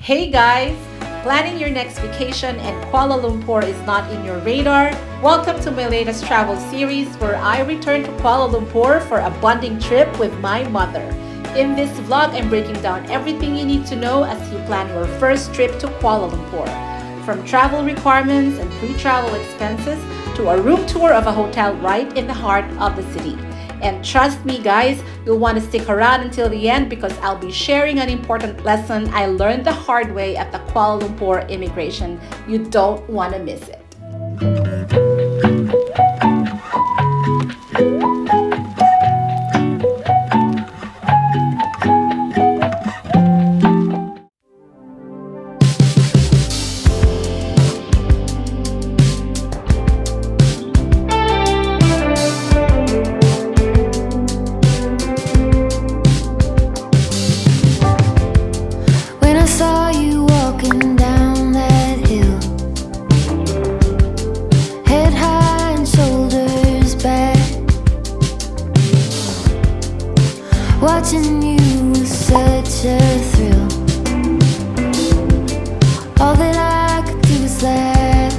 Hey guys! Planning your next vacation and Kuala Lumpur is not in your radar? Welcome to my latest travel series where I return to Kuala Lumpur for a bonding trip with my mother. In this vlog, I'm breaking down everything you need to know as you plan your first trip to Kuala Lumpur. From travel requirements and pre-travel expenses to a room tour of a hotel right in the heart of the city. And trust me guys, you'll want to stick around until the end because I'll be sharing an important lesson I learned the hard way at the Kuala Lumpur immigration. You don't want to miss it. Watching you was such a thrill. All that I could do was laugh.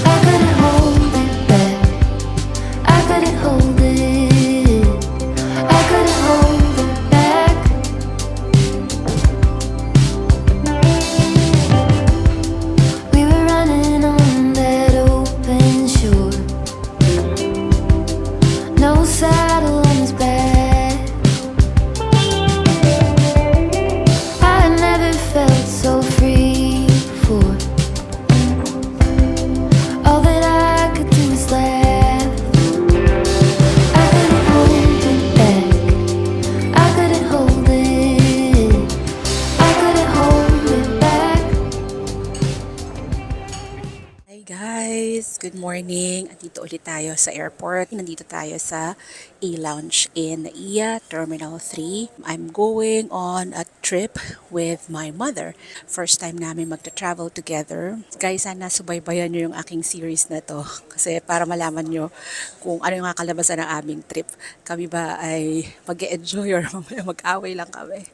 I couldn't hold it back. I couldn't hold it. I couldn't hold it back. We were running on that open shore. No saddle on his back. Good morning. Andito ulit tayo sa airport. Nandito tayo sa A-Lounge in Naiya, Terminal 3. I'm going on a trip with my mother. First time namin magta-travel together. Guys, sana subaybayan nyo yung aking series na to. Kasi para malaman nyo kung ano yung kakalabasan ng aming trip. Kami ba ay mag-enjoy or mag-away lang kami?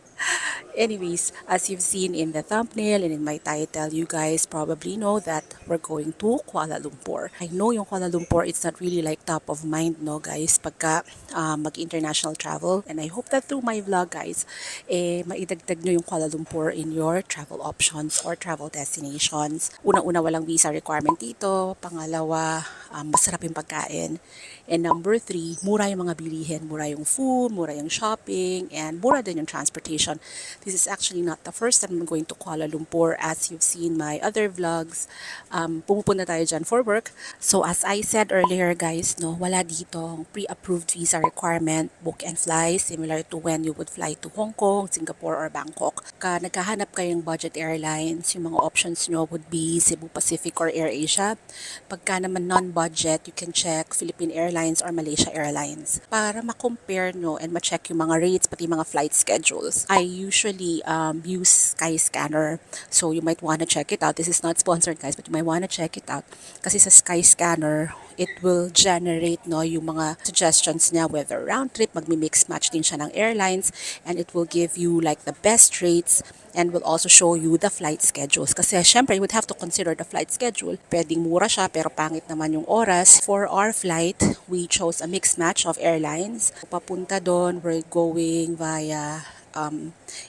Anyways, as you've seen in the thumbnail and in my title, you guys probably know that we're going to Kuala Lumpur. I know yung Kuala Lumpur, it's not really like top of mind, no guys, pagka mag-international travel. And I hope that through my vlog, guys, maidagdag nyo yung Kuala Lumpur in your travel options or travel destinations. Unang-una, walang visa requirement dito. Pangalawa, masarap yung pagkain. And number 3, mura yung mga bilihin. Mura yung food, mura yung shopping, and mura din yung transportation. This is actually not the first time I'm going to Kuala Lumpur. As you've seen my other vlogs, pumupunta tayo dyan for work. So as I said earlier guys, no, wala dito pre-approved visa requirement, book and fly, similar to when you would fly to Hong Kong, Singapore, or Bangkok. Naghahanap kayong budget airlines, yung mga options nyo would be Cebu Pacific or AirAsia. Pagka naman non-budget, you can check Philippine Airlines or Malaysia Airlines para ma-compare nyo and ma-check yung mga rates, pati mga flight schedules. I usually use Skyscanner, so you might want to check it out. This is not sponsored guys, but you might want to check it out kasi sa Skyscanner it will generate yung mga suggestions niya, whether round trip, magmi-mix match din siya ng airlines, and it will give you like the best rates and will also show you the flight schedules. Kasi syempre, you would have to consider the flight schedule. Pwedeng mura siya pero pangit naman yung oras. For our flight, we chose a mixed match of airlines. Papunta doon, we're going via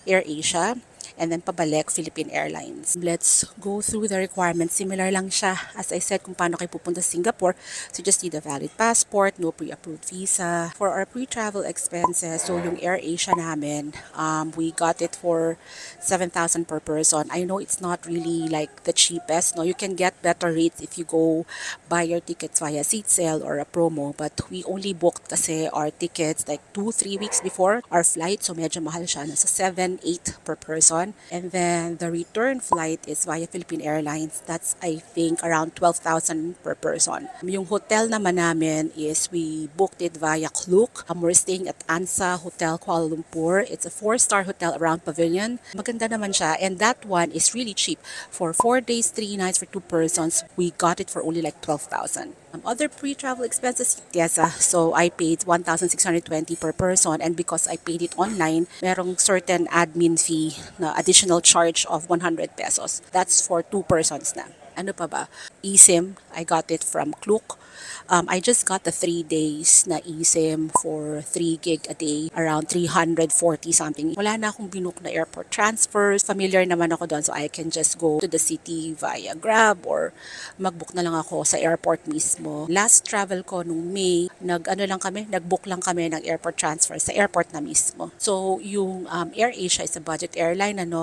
AirAsia. And then pabalik, Philippine Airlines. Let's go through the requirements. Similar lang siya, as I said, kung paano kayo pupunta sa Singapore. So just need a valid passport, no pre-approved visa. For our pre-travel expenses, so yung AirAsia namin, we got it for 7,000 per person. I know it's not really like the cheapest. No, you can get better rates if you go buy your tickets via seat sale or a promo. But we only booked kasi our tickets like 2-3 weeks before our flight. So medyo mahal siya. Nasa 7-8 per person. And then the return flight is via Philippine Airlines. That's I think around 12,000 per person. Yung hotel naman namin is we booked it via Klook. We're staying at Ansa Hotel Kuala Lumpur. It's a 4-star hotel around Pavilion. Maganda naman siya, and that one is really cheap. For 4 days, 3 nights for 2 persons, we got it for only like 12,000. other pre-travel expenses, TIEZA. So I paid 1,620 per person, and because I paid it online, merong certain admin fee na additional charge of 100 pesos. That's for 2 persons na. Ano pa ba? eSIM, I got it from Klook. I just got the 3 days na eSIM for 3 gig a day, around 340 something. Wala na akong binook na airport transfers. Familiar naman ako doon, so I can just go to the city via Grab or mag-book na lang ako sa airport mismo. Last travel ko nung May, nag-book lang kami ng airport transfer sa airport na mismo. So yung AirAsia is a budget airline, and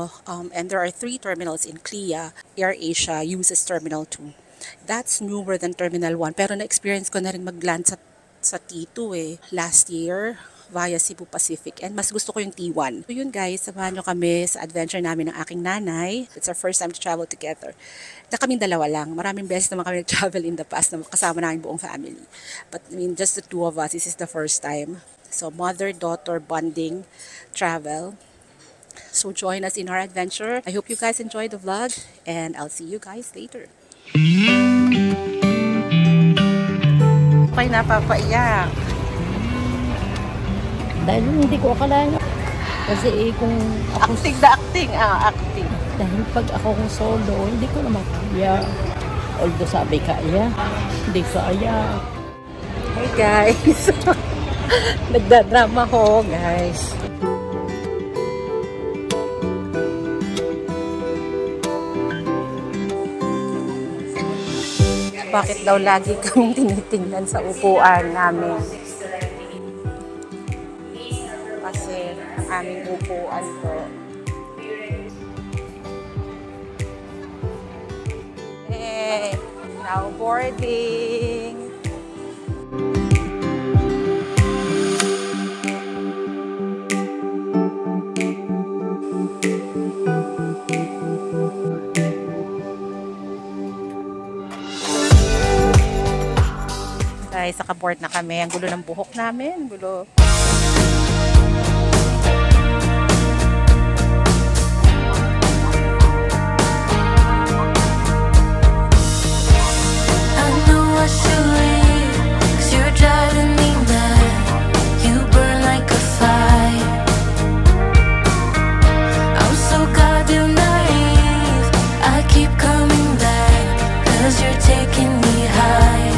there are 3 terminals in CLIA. AirAsia uses Terminal 2. That's newer than Terminal 1. Pero na-experience ko na rin mag-land sa T2 last year via Cebu Pacific. And mas gusto ko yung T1. So yun guys, samahan nyo kami sa adventure namin ng aking nanay. It's our first time to travel together. Na kaming dalawa lang. Maraming beses naman kami nag-travel in the past na kasama namin buong family. But just the 2 of us, this is the first time. So mother-daughter bonding travel. So join us in our adventure. I hope you guys enjoy the vlog and I'll see you guys later. Okay, napapaiyak. Dahil hindi ko akalain. Kasi kung ako... Acting. Dahil pag ako kung solo, hindi ko naman kaya. Although sabi kaya, hindi kaya. Hey guys. Nagdadrama ko guys. Bakit daw lagi kaming tinitingnan sa upuan namin? Kasi ang aming upuan po. Hey, now boarding. Guys, naka-board na kami. Ang gulo ng buhok namin. Gulo. I know I should leave, 'cause you're driving me mad. You burn like a fire. I'm so goddamn naive. I keep coming back, 'cause you're taking me higher.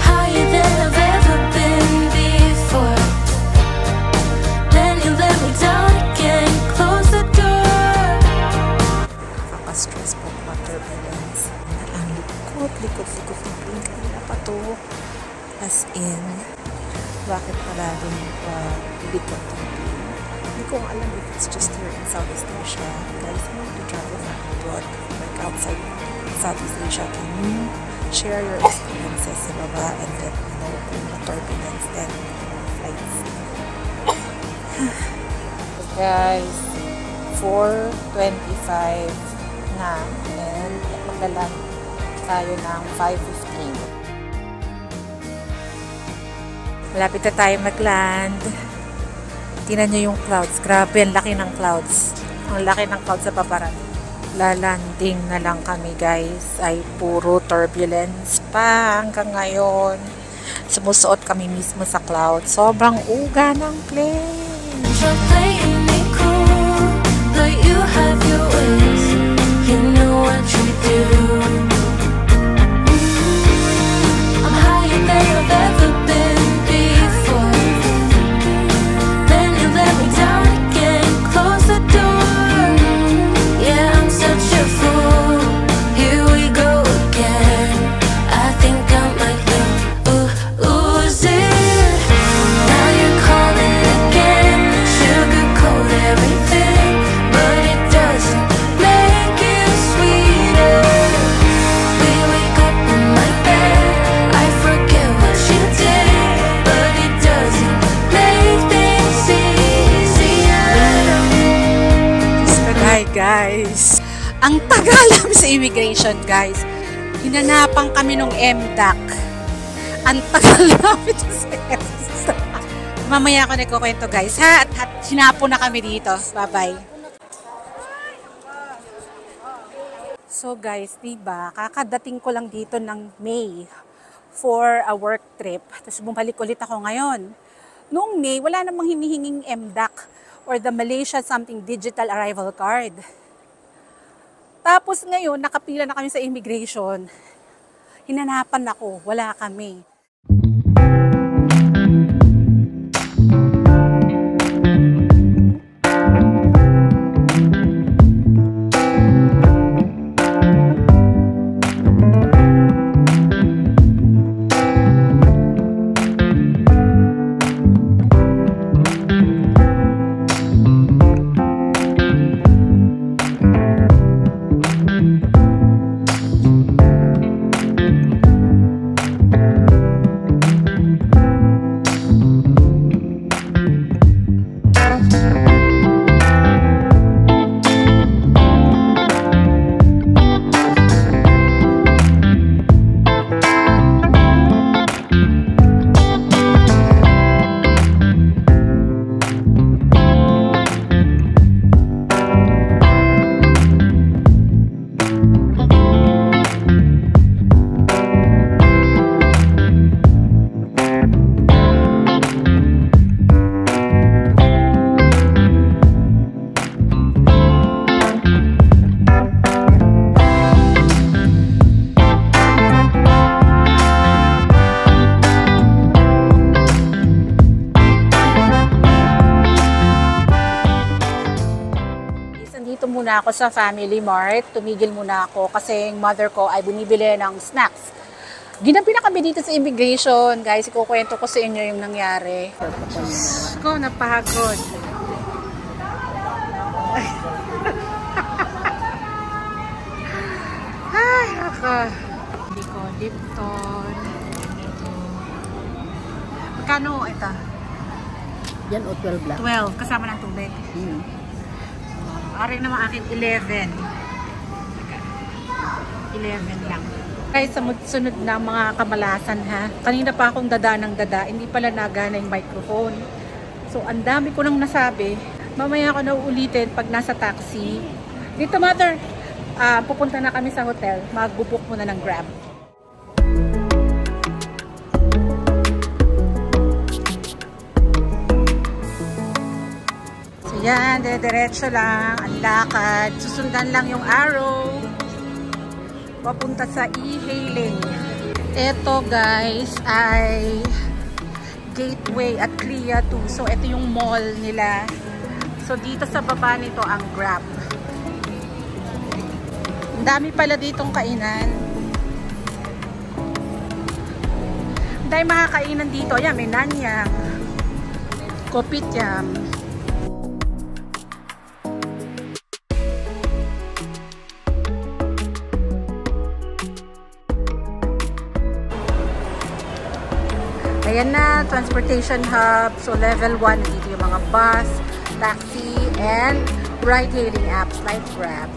Higher than I've ever been before. Then you let me down again. Close the door. Stress po mga turbulence. Ang likot ng plane. Kanina pa to. As in, bakit palaging likot ng plane? Hindi ko alam if it's just here in Southeast Asia. Guys, I want to travel abroad, like outside Southeast Asia. Can you share your experiences sa baba and let me know kung mga turbulence then flights? Guys, 4:25 na and maglaland tayo ng 5:15. Malapit na tayo mag-land. Tingnan nyo yung clouds. Grabe, ang laki ng clouds. Ang laki ng clouds sa paparan. Lalanding na lang kami guys. Ay puro turbulence pa hanggang ngayon. Sumusuot kami mismo sa clouds. Sobrang uga ng plane. You're playing me cool, but you have your ways. You know what you do. I'm higher than I've ever been before. Then you let me down again. Close the door. Yeah, I'm such a fool. Here we go again. I think I might lose it. Now you're calling again. Sugarcoat everything, but it doesn't make it sweeter. We wake up in my bed, I forget what you did, but it doesn't make things easier. Hi guys! Ang tagal namin sa immigration guys. Hinanapan kami nung MDAC. Ang tagal namin sa MDAC. Mamaya ako nagkukwento guys ha. At hinapo na kami dito. Bye bye. So guys, diba, kakadating ko lang dito ng May for a work trip. Tapos bumalik ulit ako ngayon. Noong May, wala namang hinihinging MDAC or the Malaysia something digital arrival card. Tapos ngayon, nakapila na kami sa immigration. Hinanapan ako, wala kami. Muna ako sa Family Mart. Tumigil muna ako kasi yung mother ko ay bumibili ng snacks. Ginampi na kami dito sa immigration. Guys, ikukwento ko sa inyo yung nangyari. Ko, napagod. Ay, ako. Hindi ko, Lipton. Magkano ito? Yan o 12 lang. 12, kasama ng tubig. Ari naman akin 11. 11 lang. Guys, sunod na mga kamalasan ha. Kanina pa akong dada ng dada. Hindi pala nagana yung microphone. So, ang dami ko nang nasabi. Mamaya ako na uulitin pag nasa taxi. Dito, mother. Pupunta na kami sa hotel. Magbubuk muna ng Grab. Yan, diretso lang, ang lakad. Susundan lang yung arrow. Papunta sa e-hailing. Ito guys ay Gateway at Clia 2. So ito yung mall nila. So dito sa baba nito ang Grab. Ang dami pala ditong kainan. Ang dami makakainan dito. Yan, may nanyang, kopitiam. Ayan na, transportation hub. So level 1, dito yung mga bus, taxi, and ride-hailing apps like Grab.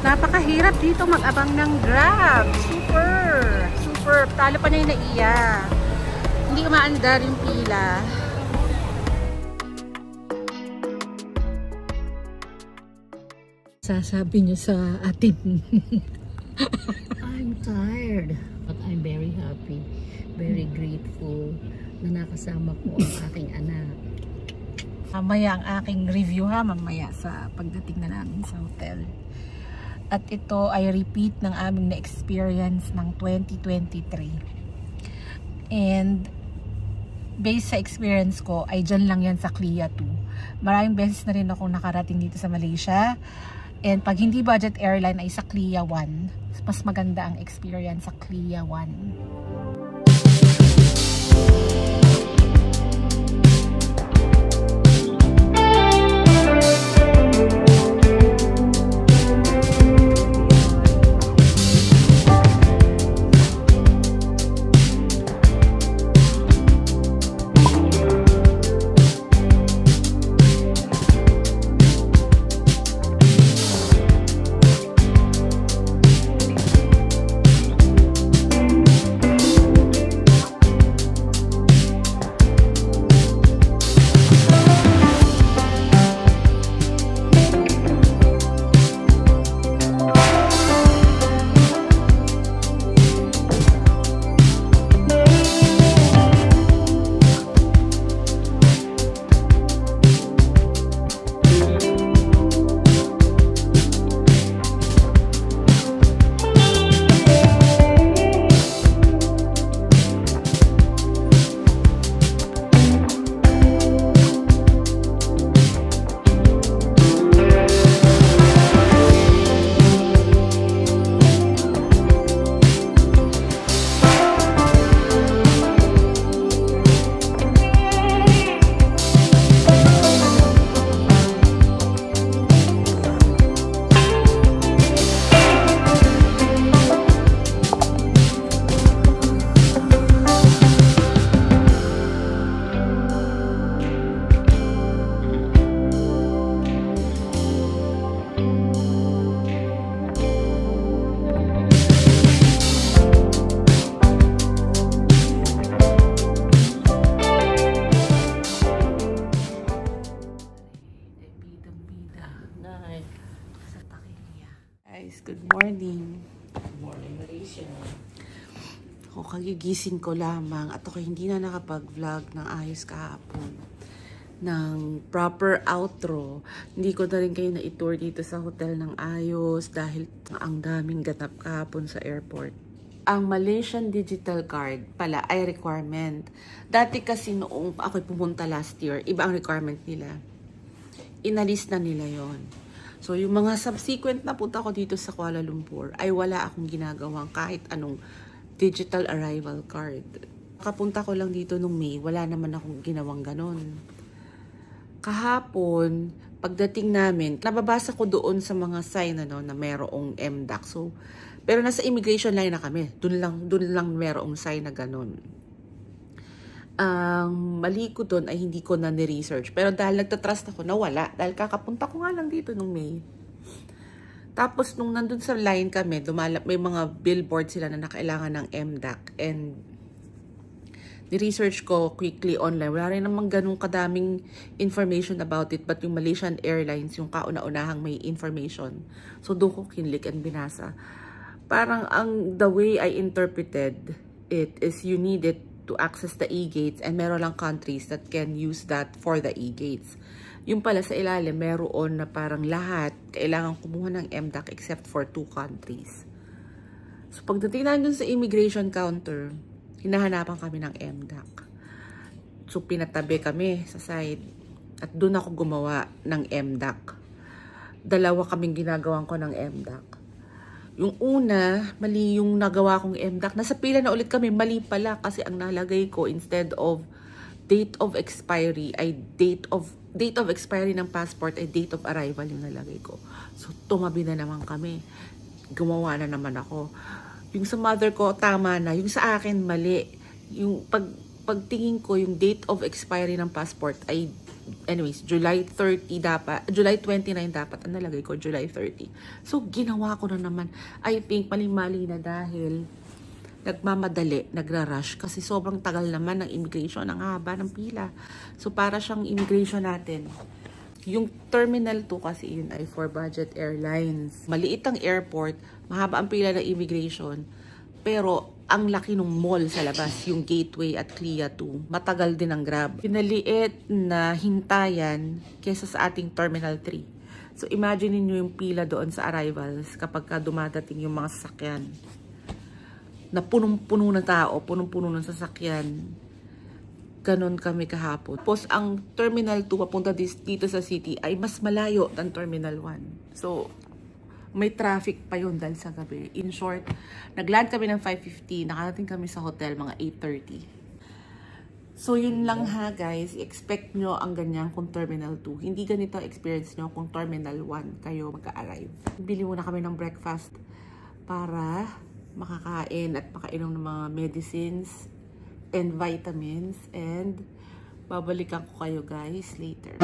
Napakahirap dito mag-abang ng Grab. Super. Talo pa na yung naiya. Hindi umaandar yung pila. Sasabi niyo sa atin. I'm tired. But I'm very happy. Very grateful na nakasama ko ang aking anak. Mamaya ang aking review ha, mamaya sa pagdating na namin sa hotel. At ito ay repeat ng aming na-experience ng 2023. And based sa experience ko, ay dyan lang yan sa Clia 2. Maraming beses na rin akong nakarating dito sa Malaysia. And pag hindi budget airline ay sa Clia 1. Mas maganda ang experience sa Clia 1. Guys, good morning. Good morning, Malaysia. Ako, kagigising ko lamang at ako hindi na nakapag-vlog ng ayos kahapon. Ng proper outro. Hindi ko na rin kayo na-tour dito sa hotel ng ayos dahil ang daming ganap kahapon sa airport. Ang Malaysian Digital Card pala ay requirement. Dati kasi noong ako'y pumunta last year, iba ang requirement nila. Inalis na nila yon. So, yung mga subsequent na punta ko dito sa Kuala Lumpur ay wala akong ginagawang kahit anong digital arrival card. Kapunta ko lang dito nung May, wala naman akong ginawang ganon. Kahapon, pagdating namin, nababasa ko doon sa mga sign na merong MDAC. So, pero nasa immigration line na kami. Doon lang merong sign na ganon. Ang mali ko doon ay hindi ko na ni-research. Pero dahil nagtatrust ako, nawala. Dahil kakapunta ko nga lang dito nung May. Tapos nung nandun sa line kami, may mga billboard sila na nakailangan ng MDAC. And ni-research ko quickly online. Wala rin namang ganun kadaming information about it. But yung Malaysian Airlines, yung kauna-unahang may information. So doon ko kinlik and binasa. Parang the way I interpreted it is you need it to access the e-gates and meron lang countries that can use that for the e-gates. Yung pala sa ilalim, meron na parang lahat kailangan kumuha ng MDAC except for 2 countries. So pagdating na dun sa immigration counter, hinahanapan kami ng MDAC. So pinatabi kami sa side at dun ako gumawa ng MDAC. Dalawa kaming ginagawan ko ng MDAC. Yung una, mali yung nagawa kong MDAC. Nasa pila na ulit kami, mali pala kasi ang nalagay ko instead of date of expiry ay date of expiry ng passport ay date of arrival yung nalagay ko. So tumabi na naman kami. Gumawa na naman ako. Yung sa mother ko, tama na. Yung sa akin, mali. Yung pagtingin ko, yung date of expiry ng passport ay anyways, July 30 dapat, July 29 dapat, ang nalagay ko, July 30. So, ginawa ko na naman. I think, mali-mali na dahil nagmamadali, nagra-rush, kasi sobrang tagal naman ng immigration, ang haba ng pila. So, para siyang immigration natin. Yung Terminal 2 kasi yun ay for budget airlines. Maliit ang airport, mahaba ang pila ng immigration, pero ang laki ng mall sa labas, yung Gateway at CLIA 2. Matagal din ang grab. Pinaliit na hintayan kesa sa ating Terminal 3. So, imagine niyo yung pila doon sa arrivals kapag dumadating yung mga sasakyan. Na punong-puno ng tao, punong-puno ng sasakyan. Ganon kami kahapon. Tapos, ang Terminal 2 papunta dito sa city ay mas malayo than Terminal 1. So, may traffic pa yun dahil sa gabi. In short, nag-land kami ng 5:50, nakarating kami sa hotel mga 8:30. So, yun lang ha guys. Expect nyo ang ganyan kung Terminal 2. Hindi ganito experience nyo kung Terminal 1 kayo magka-arrive. Bili muna kami ng breakfast para makakain at makainom ng mga medicines and vitamins. And babalikan ko kayo guys later.